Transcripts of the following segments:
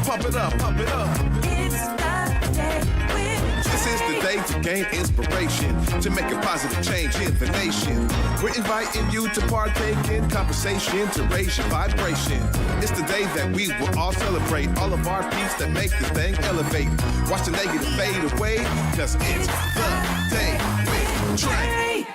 Pump it up, pump it up. It's the day with This is the day to gain inspiration, to make a positive change in the nation. We're inviting you to partake in conversation to raise your vibration. It's the day that we will all celebrate all of our peace that make this thing elevate. Watch the negative fade away, cause it's the day with Trae.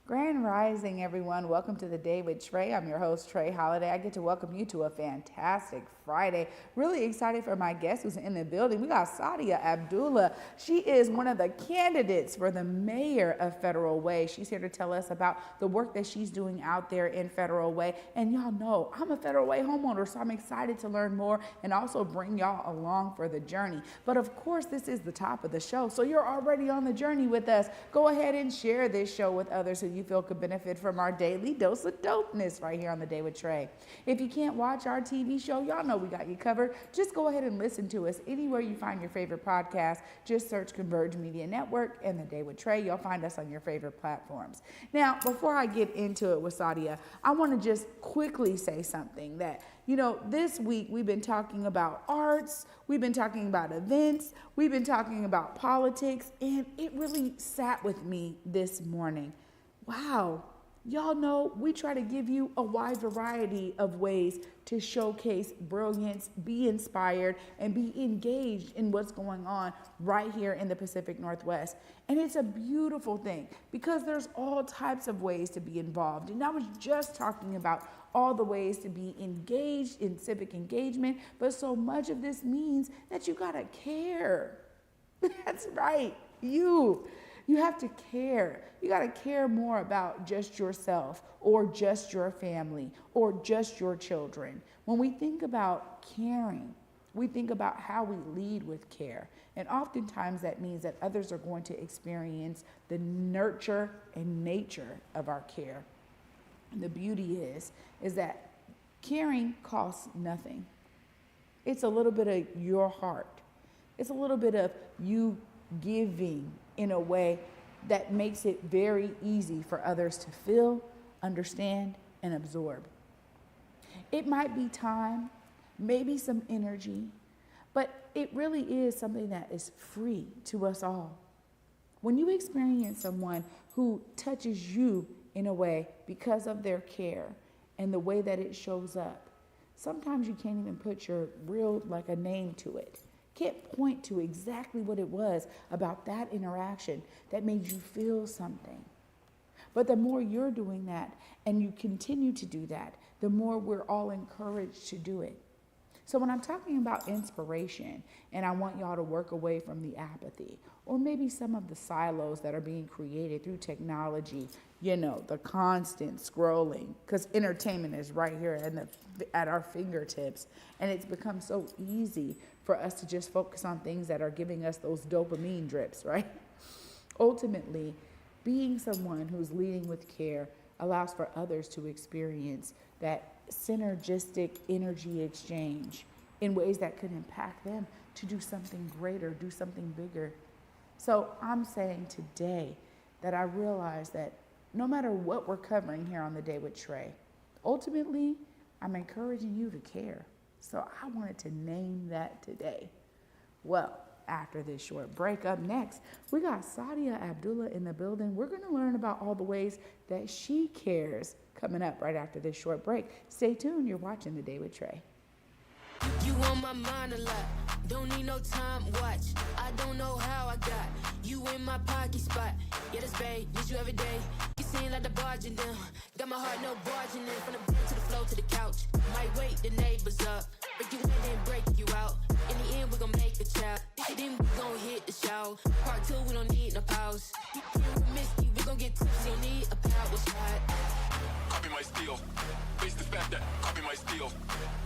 Grand Rising, everyone. Welcome to the Day with Trae. I'm your host, Trae Holiday. I get to welcome you to a fantastic Friday. Really excited for my guest who's in the building. We got Saudia Abdullah. She is one of the candidates for the mayor of Federal Way. She's here to tell us about the work that she's doing out there in Federal Way. And y'all know I'm a Federal Way homeowner, so I'm excited to learn more and also bring y'all along for the journey. But of course, this is the top of the show, so you're already on the journey with us. Go ahead and share this show with others who you feel could benefit from our daily dose of dopeness right here on the Day with Trae. If you can't watch our TV show, y'all know we got you covered. Just go ahead and listen to us anywhere you find your favorite podcast. Just search Converge Media Network and the Day with Trae. You'll find us on your favorite platforms. Now, before I get into it with Saudia, I want to just quickly say something that, you know, this week we've been talking about arts, we've been talking about events, we've been talking about politics, and it really sat with me this morning. Wow, y'all know we try to give you a wide variety of ways to showcase brilliance, be inspired, and be engaged in what's going on right here in the Pacific Northwest. And it's a beautiful thing because there's all types of ways to be involved. And I was just talking about all the ways to be engaged in civic engagement, but so much of this means that you gotta care. That's right, you have to care. You got to care more about just yourself or just your family or just your children. When we think about caring, we think about how we lead with care. And oftentimes that means that others are going to experience the nurture and nature of our care. And the beauty is that caring costs nothing. It's a little bit of your heart. It's a little bit of you giving in a way that makes it very easy for others to feel, understand, and absorb. It might be time, maybe some energy, but it really is something that is free to us all. When you experience someone who touches you in a way because of their care and the way that it shows up, sometimes you can't even put your real, like a name to it. Can't point to exactly what it was about that interaction that made you feel something. But the more you're doing that and you continue to do that, the more we're all encouraged to do it. So when I'm talking about inspiration and I want y'all to work away from the apathy or maybe some of the silos that are being created through technology, you know, the constant scrolling, because entertainment is right here at our fingertips. And it's become so easy for us to just focus on things that are giving us those dopamine drips, right? Ultimately, being someone who's leading with care allows for others to experience that synergistic energy exchange in ways that could impact them to do something greater, do something bigger. So I'm saying today that I realize that no matter what we're covering here on the Day with Trae, ultimately, I'm encouraging you to care. So I wanted to name that today. Well, after this short break, up next, we got Saudia Abdullah in the building. We're going to learn about all the ways that she cares coming up right after this short break. Stay tuned. You're watching The Day with Trae. You on my mind a lot. Don't need no time, watch. I don't know how I got you in my pocket spot. Yeah, that's babe, need you every day. You seem like the barging down. Got my heart no barging in. From the bed to the floor to the couch. Might wake the neighbors up. Break you in and break you out. In the end, we gon' make a child. Then we gon' hit the show. Part 2, we don't need no pause. You can't miss you, we gon' get tipsy. Don't need a power shot. Copy my steel. Face the fact that copy my steel.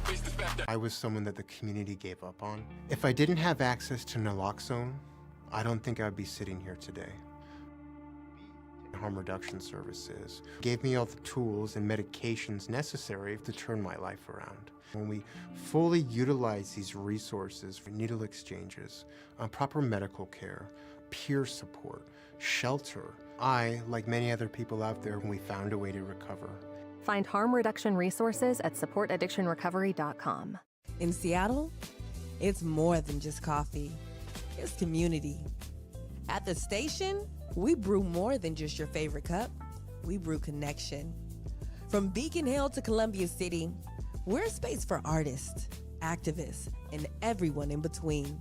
Face the fact that I was someone that the community gave up on. If I didn't have access to naloxone, I don't think I'd be sitting here today. Harm reduction services gave me all the tools and medications necessary to turn my life around. When we fully utilize these resources for needle exchanges, proper medical care, peer support, shelter, I, like many other people out there, we found a way to recover. Find harm reduction resources at supportaddictionrecovery.com. In Seattle, it's more than just coffee. It's community. At the station, we brew more than just your favorite cup. We brew connection. From Beacon Hill to Columbia City, we're a space for artists, activists, and everyone in between.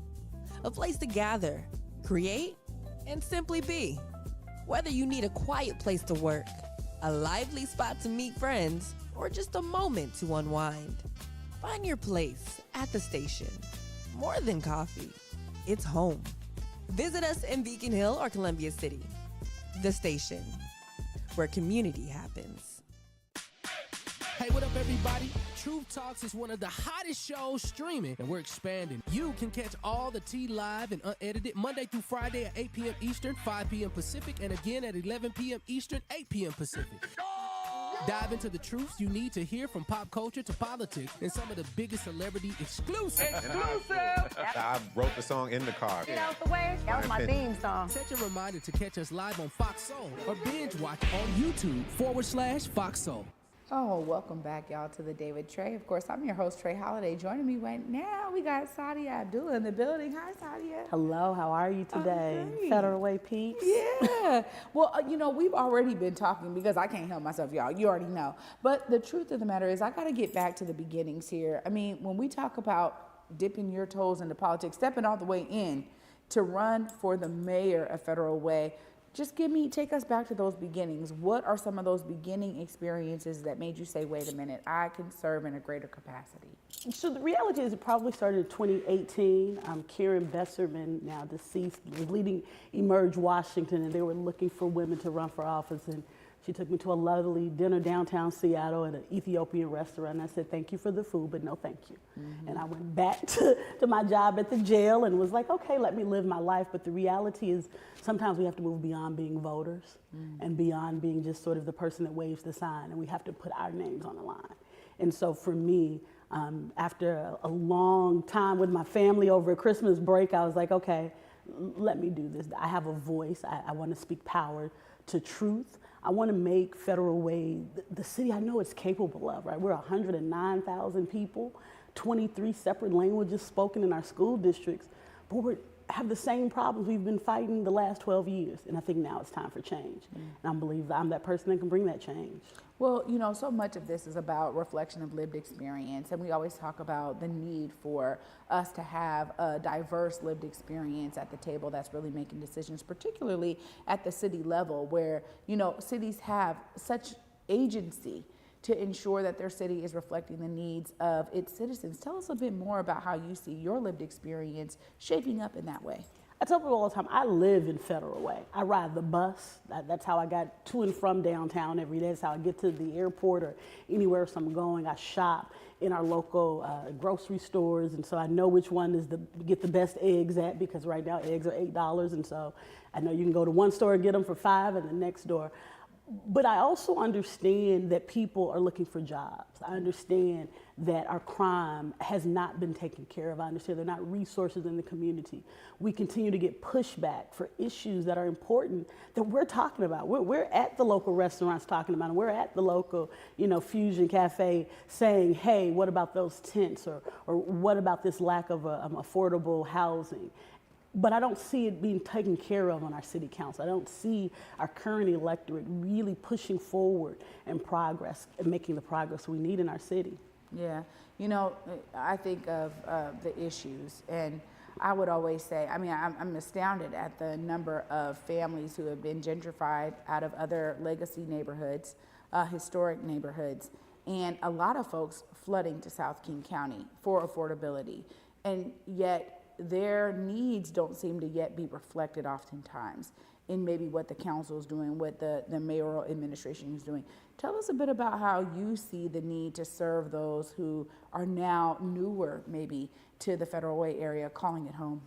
A place to gather, create, and simply be. Whether you need a quiet place to work, a lively spot to meet friends, or just a moment to unwind, find your place at the station. More than coffee, it's home. Visit us in Beacon Hill or Columbia City. The station, where community happens. Hey, what up, everybody? Truth Talks is one of the hottest shows streaming, and we're expanding. You can catch all the tea live and unedited Monday through Friday at 8 p.m. Eastern, 5 p.m. Pacific, and again at 11 p.m. Eastern, 8 p.m. Pacific. Dive into the truths you need to hear, from pop culture to politics and some of the biggest celebrity exclusive. I wrote the song in the car. Get out the way. That was my theme song. Set your reminder to catch us live on Fox Soul or binge watch on YouTube/Fox Soul. Oh, welcome back, y'all, to the Day with Trae. Of course, I'm your host, Trae Holiday. Joining me right now, we got Saudia Abdullah in the building. Hi, Saudia. Hello, how are you today? Federal Way peeps? Yeah. Well, you know, we've already been talking because I can't help myself, y'all. You already know. But the truth of the matter is I got to get back to the beginnings here. I mean, when we talk about dipping your toes into politics, stepping all the way in to run for the mayor of Federal Way, just take us back to those beginnings. What are some of those beginning experiences that made you say, wait a minute, I can serve in a greater capacity? So the reality is it probably started in 2018. Karen Besserman, now deceased, was leading Emerge Washington, and they were looking for women to run for office. And she took me to a lovely dinner downtown Seattle at an Ethiopian restaurant. And I said, thank you for the food, but no thank you. Mm-hmm. And I went back to my job at the jail and was like, okay, let me live my life. But the reality is sometimes we have to move beyond being voters and beyond being just sort of the person that waves the sign. And we have to put our names on the line. And so for me, after a long time with my family over a Christmas break, I was like, okay, let me do this. I have a voice. I want to speak power to truth. I want to make Federal Way the city I know it's capable of, right? We're 109,000 people, 23 separate languages spoken in our school districts, but we have the same problems we've been fighting the last 12 years. And I think now it's time for change. And I believe I'm that person that can bring that change. Well, you know, so much of this is about reflection of lived experience, and we always talk about the need for us to have a diverse lived experience at the table that's really making decisions, particularly at the city level where, you know, cities have such agency to ensure that their city is reflecting the needs of its citizens. Tell us a bit more about how you see your lived experience shaping up in that way. I tell people all the time, I live in Federal Way. I ride the bus. That's how I got to and from downtown every day. That's how I get to the airport or anywhere else I'm going. I shop in our local grocery stores, and so I know which one is get the best eggs at, because right now eggs are $8, and so I know you can go to one store and get them for $5 and the next door. But I also understand that people are looking for jobs. I understand that our crime has not been taken care of. I understand there are not resources in the community. We continue to get pushback for issues that are important that we're talking about. We're at the local restaurants talking about them. We're at the local, Fusion Cafe saying, hey, what about those tents? Or what about this lack of affordable housing? But I don't see it being taken care of on our city council. I don't see our current electorate really pushing forward and progress and making the progress we need in our city. Yeah, I think of the issues, and I would always say, I'm astounded at the number of families who have been gentrified out of other legacy neighborhoods, historic neighborhoods, and a lot of folks flooding to South King County for affordability, and yet their needs don't seem to yet be reflected oftentimes in maybe what the council is doing, what the mayoral administration is doing. Tell us a bit about how you see the need to serve those who are now newer maybe to the Federal Way area, calling it home.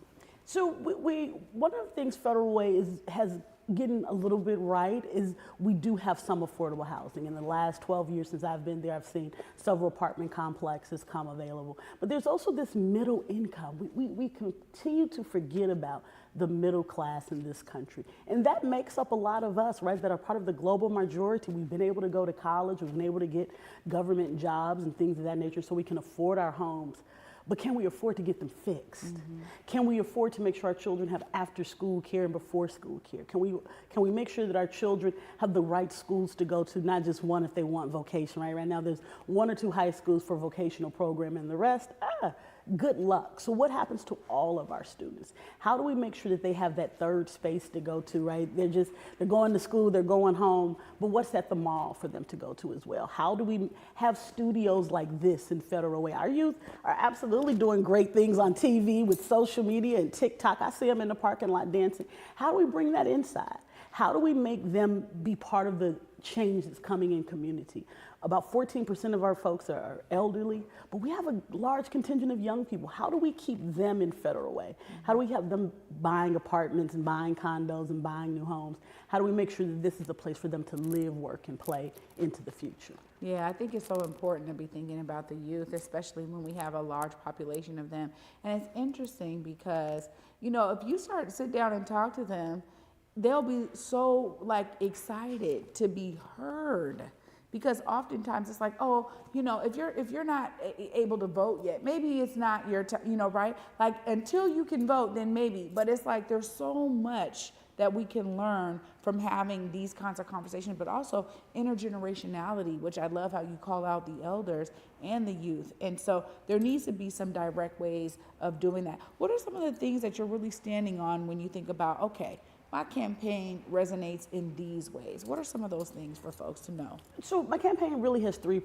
So one of the things Federal Way has getting a little bit right is we do have some affordable housing. In the last 12 years since I've been there, I've seen several apartment complexes come available. But there's also this middle income. We continue to forget about the middle class in this country. And that makes up a lot of us, right, that are part of the global majority. We've been able to go to college, we've been able to get government jobs and things of that nature so we can afford our homes. But can we afford to get them fixed? Mm-hmm. Can we afford to make sure our children have after school care and before school care? Can we make sure that our children have the right schools to go to, not just one if they want vocation, right? Right now there's 1 or 2 high schools for vocational program and the rest, good luck. So what happens to all of our students? How do we make sure that they have that third space to go to, right? They're going to school, they're going home, but what's at the mall for them to go to as well? How do we have studios like this in Federal Way? Our youth are absolutely doing great things on TV with social media and TikTok. I see them in the parking lot dancing. How do we bring that inside? How do we make them be part of the change that's coming in community? About 14% of our folks are elderly, but we have a large contingent of young people. How do we keep them in Federal Way? How do we have them buying apartments and buying condos and buying new homes? How do we make sure that this is a place for them to live, work, and play into the future? Yeah, I think it's so important to be thinking about the youth, especially when we have a large population of them. And it's interesting because, you know, if you start to sit down and talk to them, they'll be so excited to be heard. Because oftentimes it's like, oh, you know, if you're not able to vote yet, maybe it's not your time, you know, right? Like until you can vote, then maybe. But it's like there's so much that we can learn from having these kinds of conversations, but also intergenerationality, which I love how you call out the elders and the youth. And so there needs to be some direct ways of doing that. What are some of the things that you're really standing on when you think about, okay, my campaign resonates in these ways? What are some of those things for folks to know? So my campaign really has three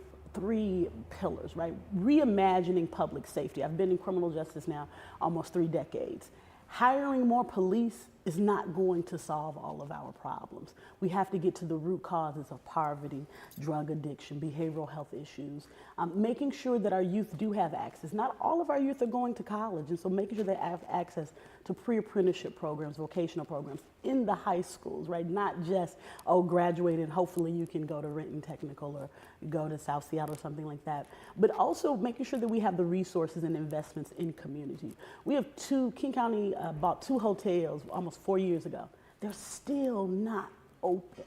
pillars, right? Reimagining public safety. I've been in criminal justice now almost 3 decades. Hiring more police is not going to solve all of our problems. We have to get to the root causes of poverty, drug addiction, behavioral health issues, making sure that our youth do have access. Not all of our youth are going to college, and so making sure they have access to pre-apprenticeship programs, vocational programs in the high schools, right? Not just, graduate and hopefully you can go to Renton Technical or go to South Seattle or something like that, but also making sure that we have the resources and investments in community. We have King County bought 2 hotels almost 4 years ago. They're still not open.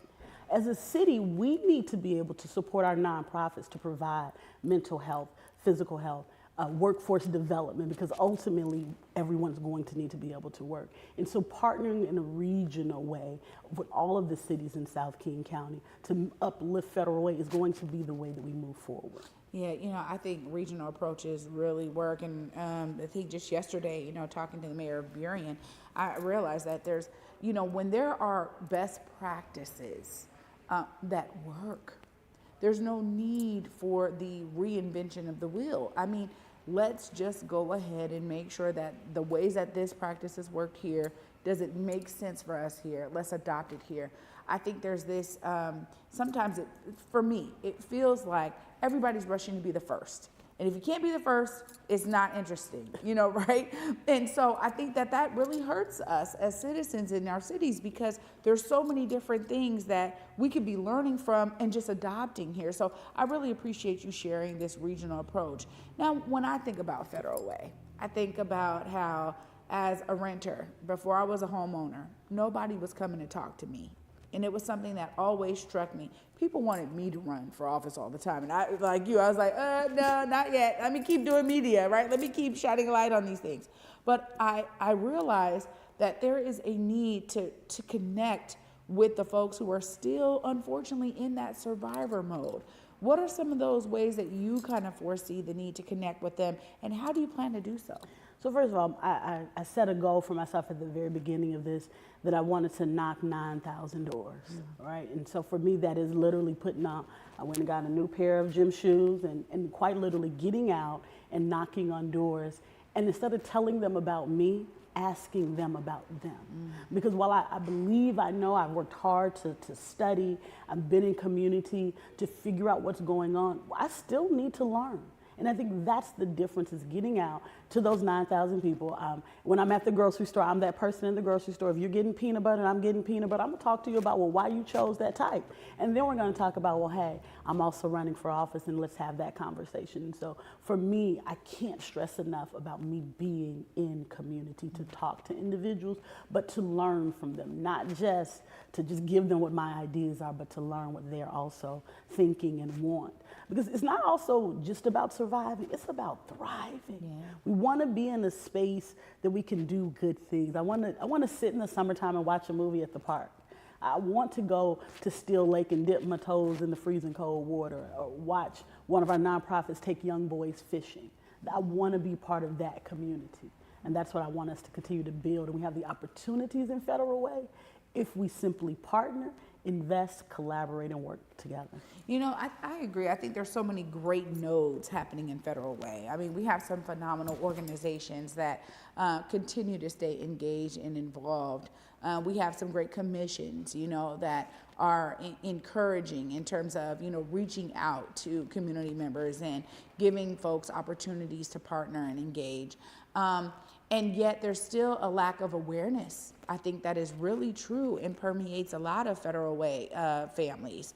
As a city, we need to be able to support our nonprofits to provide mental health, physical health, workforce development, because ultimately everyone's going to need to be able to work. And so partnering in a regional way with all of the cities in South King County to uplift Federal Way is going to be the way that we move forward. Yeah, you know, I think regional approaches really work. And I think just yesterday, you know, talking to the mayor of Burien, I realized that there's, you know, when there are best practices that work, there's no need for the reinvention of the wheel. I mean, let's just go ahead and make sure that the ways that this practice has worked here, does it make sense for us here? Let's adopt it here. I think there's this, sometimes for me, it feels like everybody's rushing to be the first. And if you can't be the first, it's not interesting, you know, right? And so I think that really hurts us as citizens in our cities, because there's so many different things that we could be learning from and just adopting here. So I really appreciate you sharing this regional approach. Now, when I think about Federal Way, I think about how as a renter, before I was a homeowner, nobody was coming to talk to me. And it was something that always struck me. People wanted me to run for office all the time. And I, like you, I was like, no, not yet. Let me keep doing media, right? Let me keep shining a light on these things. But I realized that there is a need to connect with the folks who are still, unfortunately, in that survivor mode. What are some of those ways that you kind of foresee the need to connect with them, and how do you plan to do so? So first of all, I set a goal for myself at the very beginning of this, that I wanted to knock 9,000 doors, right? And so for me, that is literally I went and got a new pair of gym shoes and quite literally getting out and knocking on doors. And instead of telling them about me, asking them about them. Because while I believe, I know I've worked hard to study, I've been in community to figure out what's going on, I still need to learn. And I think that's the difference, is getting out to those 9,000 people. When I'm at the grocery store, I'm that person in the grocery store. If you're getting peanut butter and I'm getting peanut butter, I'm gonna talk to you about, well, why you chose that type. And then we're gonna talk about, well, hey, I'm also running for office and let's have that conversation. And so for me, I can't stress enough about me being in community, to talk to individuals, but to learn from them, not just to just give them what my ideas are, but to learn what they're also thinking and want. Because it's not also just about surviving, it's about thriving. Yeah. We want to be in a space that we can do good things. I want to sit in the summertime and watch a movie at the park. I want to go to Still Lake and dip my toes in the freezing cold water, or watch one of our nonprofits take young boys fishing. I want to be part of that community. And that's what I want us to continue to build. And we have the opportunities in Federal Way if we simply partner, invest, collaborate, and work together. You know, I agree. I think there's so many great nodes happening in Federal Way. I mean, we have some phenomenal organizations that continue to stay engaged and involved. We have some great commissions, you know, that are encouraging in terms of, you know, reaching out to community members and giving folks opportunities to partner and engage. And yet there's still a lack of awareness. I think that is really true and permeates a lot of Federal Way families.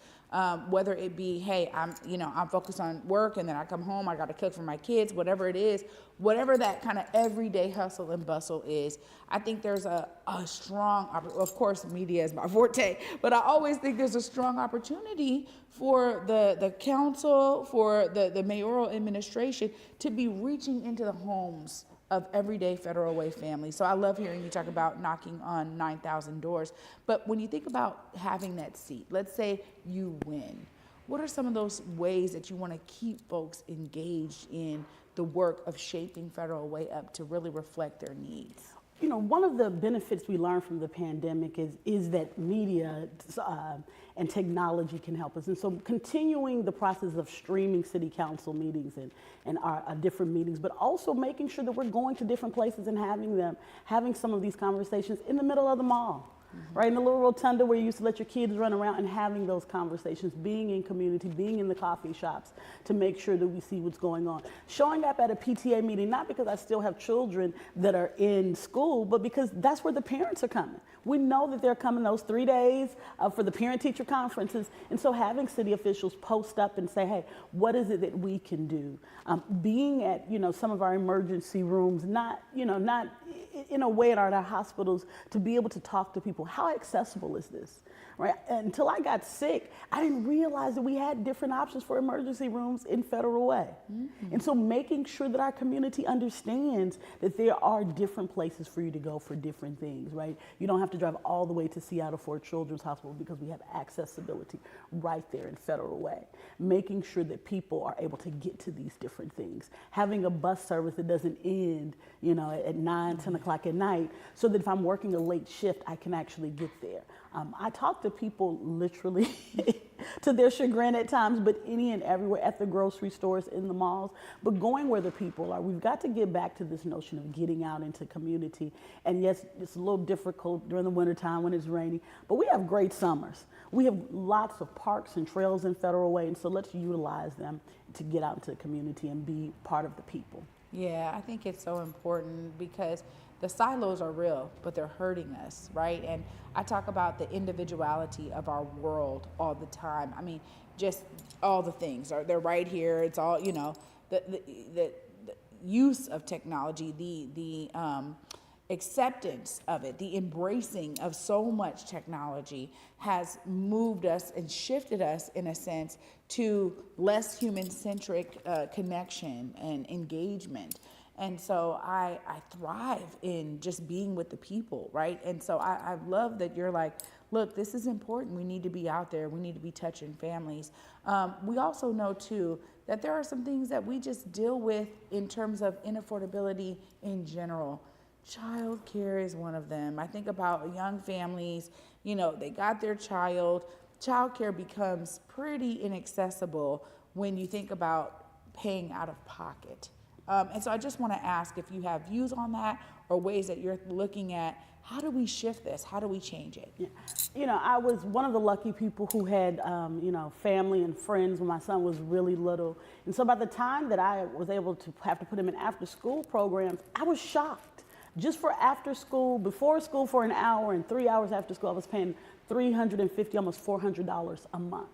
Whether it be, hey, I'm focused on work and then I come home, I got to cook for my kids, whatever it is, whatever that kind of everyday hustle and bustle is. I think there's a strong, of course, media is my forte, but I always think there's a strong opportunity for the council, for the mayoral administration to be reaching into the homes of everyday Federal Way families. So I love hearing you talk about knocking on 9,000 doors. But when you think about having that seat, let's say you win, what are some of those ways that you want to keep folks engaged in the work of shaping Federal Way up to really reflect their needs? You know, one of the benefits we learned from the pandemic is that media and technology can help us. And so continuing the process of streaming city council meetings and our different meetings, but also making sure that we're going to different places and having some of these conversations in the middle of the mall. Right, in the little rotunda where you used to let your kids run around, and having those conversations, being in community, being in the coffee shops to make sure that we see what's going on. Showing up at a PTA meeting, not because I still have children that are in school, but because that's where the parents are coming. We know that they're coming those 3 days for the parent-teacher conferences, and so having city officials post up and say, hey, what is it that we can do? Being at, some of our emergency rooms, not in a way at our hospitals, to be able to talk to people. How accessible is this? Right? Until I got sick, I didn't realize that we had different options for emergency rooms in Federal Way. Mm-hmm. And so making sure that our community understands that there are different places for you to go for different things, right? You don't have to drive all the way to Seattle for a children's hospital because we have accessibility right there in Federal Way. Making sure that people are able to get to these different things. Having a bus service that doesn't end, at 9, 10 o'clock at night, so that if I'm working a late shift, I can actually get there. I talk to people literally to their chagrin at times, but any and everywhere, at the grocery stores, in the malls, but going where the people are. We've got to get back to this notion of getting out into community. And yes, it's a little difficult during the wintertime when it's rainy, but we have great summers. We have lots of parks and trails in Federal Way, and so let's utilize them to get out into the community and be part of the people. Yeah, I think it's so important because the silos are real, but they're hurting us, right? And I talk about the individuality of our world all the time. I mean, just all the things they're right here. It's all, the use of technology, the acceptance of it, the embracing of so much technology has moved us and shifted us, in a sense, to less human-centric connection and engagement. And so I thrive in just being with the people, right? And so I love that you're like, look, this is important. We need to be out there. We need to be touching families. We also know, too, that there are some things that we just deal with in terms of inaffordability in general. Child care is one of them. I think about young families, they got their child. Child care becomes pretty inaccessible when you think about paying out of pocket. And so I just want to ask if you have views on that or ways that you're looking at, how do we shift this? How do we change it? Yeah. You know, I was one of the lucky people who had, you know, family and friends when my son was really little. And so by the time that I was able to have to put him in after school programs, I was shocked. Just for after school, before school for an hour and 3 hours after school, I was paying $350, almost $400 a month.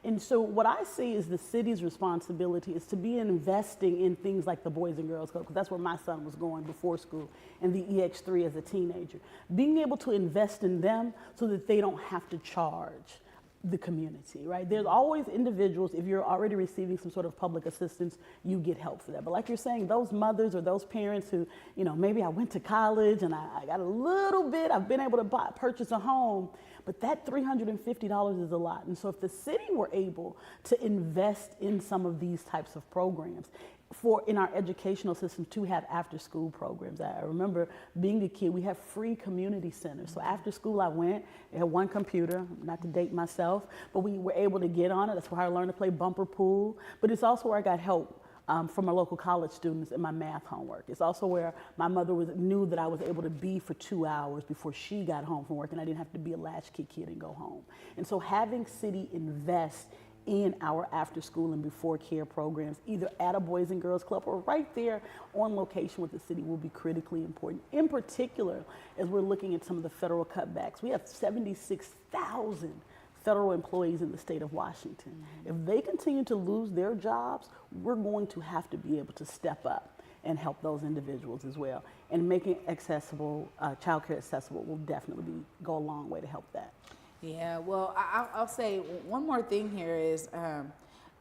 And so what I see is the city's responsibility is to be investing in things like the Boys and Girls Club, because that's where my son was going before school, and the EX3 as a teenager. Being able to invest in them so that they don't have to charge the community, right? There's always individuals, if you're already receiving some sort of public assistance, you get help for that. But like you're saying, those mothers or those parents who, you know, maybe I went to college and I got a little bit, I've been able to purchase a home, but that $350 is a lot. And so if the city were able to invest in some of these types of programs, in our educational system to have after school programs. I remember being a kid, we have free community centers. So after school I went, I had one computer, not to date myself, but we were able to get on it. That's where I learned to play bumper pool. But it's also where I got help from my local college students in my math homework. It's also where my mother knew that I was able to be for 2 hours before she got home from work and I didn't have to be a latchkey kid and go home. And so having city invest in our after school and before care programs, either at a Boys and Girls Club or right there on location with the city, will be critically important. In particular, as we're looking at some of the federal cutbacks, we have 76,000 federal employees in the state of Washington. If they continue to lose their jobs, we're going to have to be able to step up and help those individuals as well. And making accessible, childcare accessible will definitely go a long way to help that. Yeah, well, I'll say one more thing here is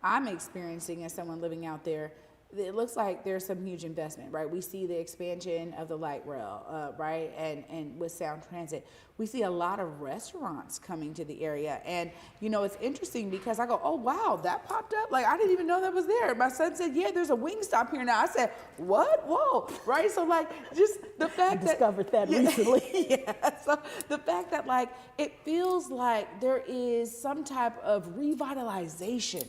I'm experiencing as someone living out there, it looks like there's some huge investment, right? We see the expansion of the light rail, right? And with Sound Transit, we see a lot of restaurants coming to the area. And, you know, it's interesting because I go, oh, wow, that popped up? Like, I didn't even know that was there. My son said, yeah, there's a Wingstop here now. I said, what? Whoa, right? So, like, just the fact that— I discovered that recently. Yeah, so the fact that, like, it feels like there is some type of revitalization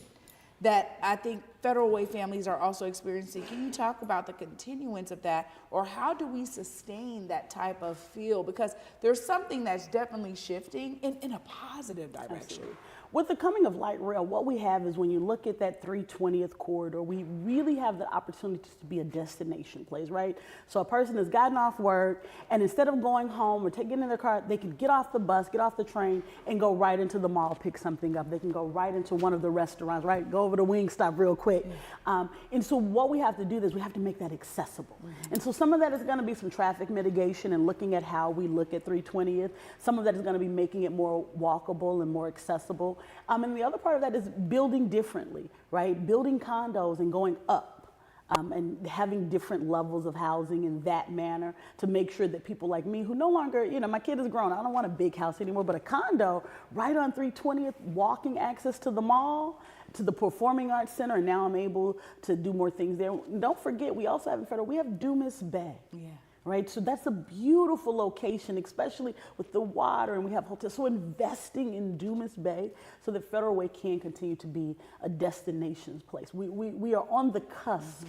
that I think Federal Way families are also experiencing. Can you talk about the continuance of that, or how do we sustain that type of feel? Because there's something that's definitely shifting in a positive direction. Absolutely. With the coming of light rail, what we have is when you look at that 320th corridor, we really have the opportunity to be a destination place, right? So a person has gotten off work, and instead of going home or getting in their car, they can get off the bus, get off the train, and go right into the mall, pick something up. They can go right into one of the restaurants, right? Go over to Wingstop real quick. And so what we have to do is we have to make that accessible. And so some of that is going to be some traffic mitigation and looking at how we look at 320th. Some of that is going to be making it more walkable and more accessible. And the other part of that is building differently, right? Building condos and going up and having different levels of housing in that manner to make sure that people like me who no longer, you know, my kid is grown, I don't want a big house anymore, but a condo right on 320th, walking access to the mall, to the Performing Arts Center, and now I'm able to do more things there. Don't forget, we also have in Federal, we have Dumas Bay. Yeah. Right, so that's a beautiful location, especially with the water, and we have hotels. So investing in Dumas Bay so that Federal Way can continue to be a destination place. We are on the cusp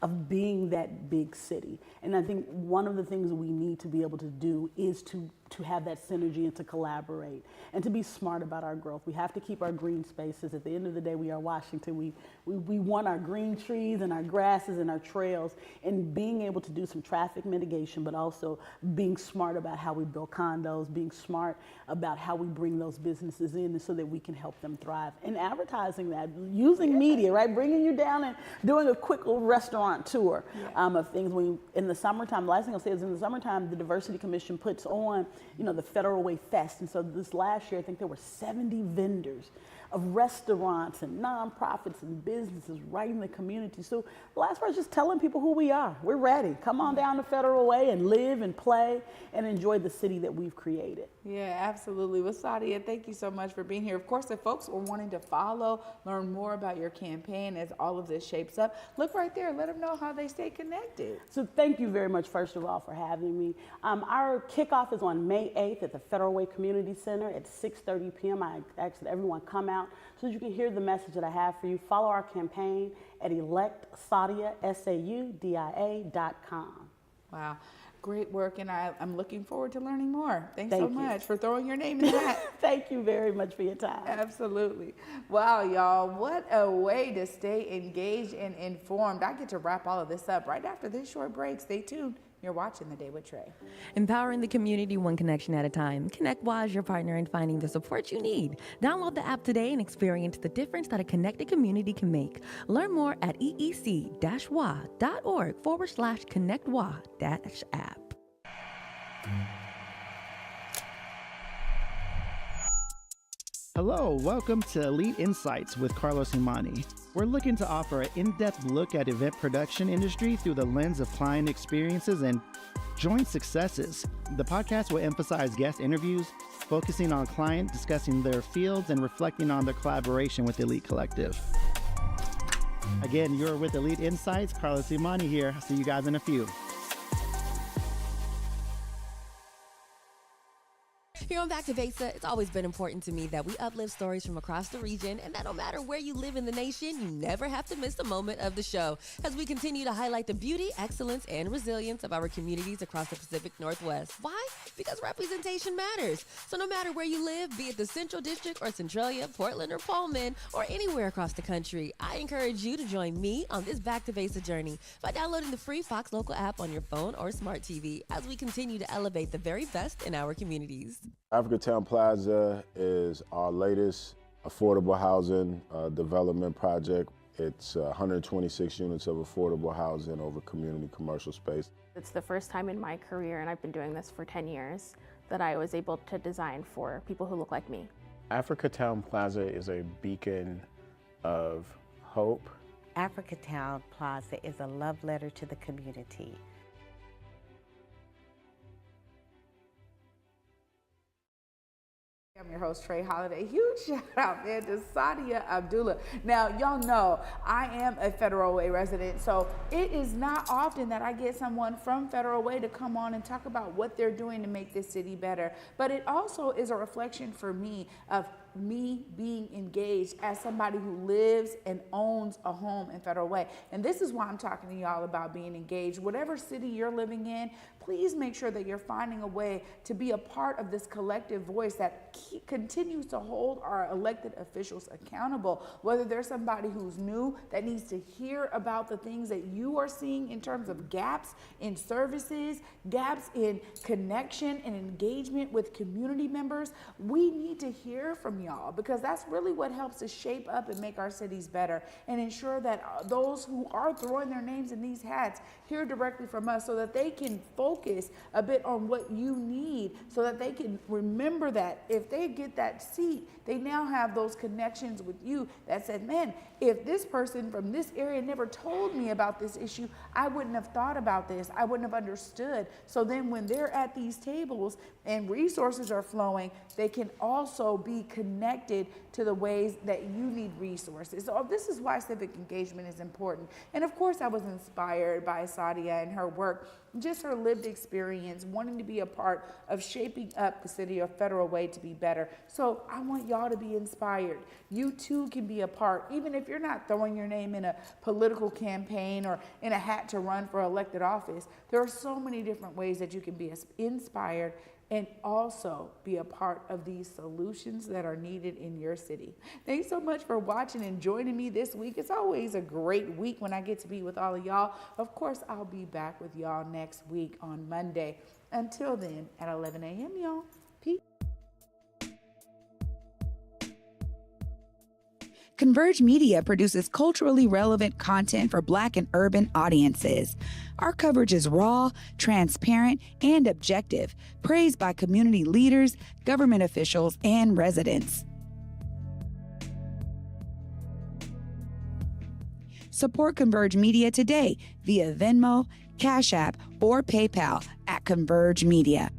of being that big city. And I think one of the things that we need to be able to do is to have that synergy and to collaborate and to be smart about our growth. We have to keep our green spaces. At the end of the day, we are Washington. We want our green trees and our grasses and our trails, and being able to do some traffic mitigation, but also being smart about how we build condos, being smart about how we bring those businesses in so that we can help them thrive. And advertising that, using media, right? Bringing you down and doing a quick little restaurant tour of things. In the summertime, the last thing I'll say is in the summertime, the Diversity Commission puts on, you know, the Federal Way Fest. And so this last year, I think there were 70 vendors of restaurants and nonprofits and businesses right in the community. So the last part is just telling people who we are. We're ready. Come on down to Federal Way and live and play and enjoy the city that we've created. Yeah, absolutely. Well, Saudia, thank you so much for being here. Of course, if folks are wanting to follow, learn more about your campaign as all of this shapes up, look right there. Let them know how they stay connected. So thank you very much, first of all, for having me. Our kickoff is on May 8th at the Federal Way Community Center at 6:30 p.m. I ask that everyone come out out so that you can hear the message that I have for you. Follow our campaign at electsaudia.com. Wow. Great work, and I'm looking forward to learning more. Thanks Thank so you. much for throwing your name in the hat. Thank you very much for your time. Absolutely. Wow, y'all, what a way to stay engaged and informed. I get to wrap all of this up right after this short break. Stay tuned. You're watching The Day with Trae. Empowering the community one connection at a time. ConnectWA is your partner in finding the support you need. Download the app today and experience the difference that a connected community can make. Learn more at eec-wa.org/connectwa-app. Hello, welcome to Elite Insights with Carlos Imani. We're looking to offer an in-depth look at event production industry through the lens of client experiences and joint successes. The podcast will emphasize guest interviews, focusing on client discussing their fields and reflecting on their collaboration with Elite Collective. Again, you're with Elite Insights. Carlos Imani here. I'll see you guys in a few. Here on Back to Vesa, it's always been important to me that we uplift stories from across the region and that no matter where you live in the nation, you never have to miss a moment of the show as we continue to highlight the beauty, excellence, and resilience of our communities across the Pacific Northwest. Why? Because representation matters. So no matter where you live, be it the Central District or Centralia, Portland or Pullman, or anywhere across the country, I encourage you to join me on this Back to Vesa journey by downloading the free Fox Local app on your phone or smart TV as we continue to elevate the very best in our communities. Africatown Plaza is our latest affordable housing development project. It's 126 units of affordable housing over community commercial space. It's the first time in my career, and I've been doing this for 10 years, that I was able to design for people who look like me. Africatown Plaza is a beacon of hope. Africatown Plaza is a love letter to the community. I'm your host, Trae Holiday. Huge shout out, man, to Saudia Abdullah. Now, y'all know I am a Federal Way resident, so it is not often that I get someone from Federal Way to come on and talk about what they're doing to make this city better. But it also is a reflection for me of me being engaged as somebody who lives and owns a home in Federal Way. And this is why I'm talking to y'all about being engaged. Whatever city you're living in, please make sure that you're finding a way to be a part of this collective voice that continues to hold our elected officials accountable. Whether there's somebody who's new that needs to hear about the things that you are seeing in terms of gaps in services, gaps in connection and engagement with community members, we need to hear from y'all, because that's really what helps to shape up and make our cities better and ensure that those who are throwing their names in these hats hear directly from us so that they can focus a bit on what you need, so that they can remember that if they get that seat, they now have those connections with you that said, man, if this person from this area never told me about this issue, I wouldn't have thought about this. I wouldn't have understood. So then when they're at these tables and resources are flowing, they can also be connected to the ways that you need resources. So this is why civic engagement is important. And of course, I was inspired by Saudia and her work, just her lived experience, wanting to be a part of shaping up the city of Federal Way to be better. So I want y'all to be inspired. You too can be a part, even if you're not throwing your name in a political campaign or in a hat to run for elected office. There are so many different ways that you can be inspired and also be a part of these solutions that are needed in your city. Thanks so much for watching and joining me this week. It's always a great week when I get to be with all of y'all. Of course, I'll be back with y'all next week on Monday. Until then, at 11 a.m., y'all. Peace. Converge Media produces culturally relevant content for Black and urban audiences. Our coverage is raw, transparent, and objective, praised by community leaders, government officials, and residents. Support Converge Media today via Venmo, Cash App, or PayPal at Converge Media.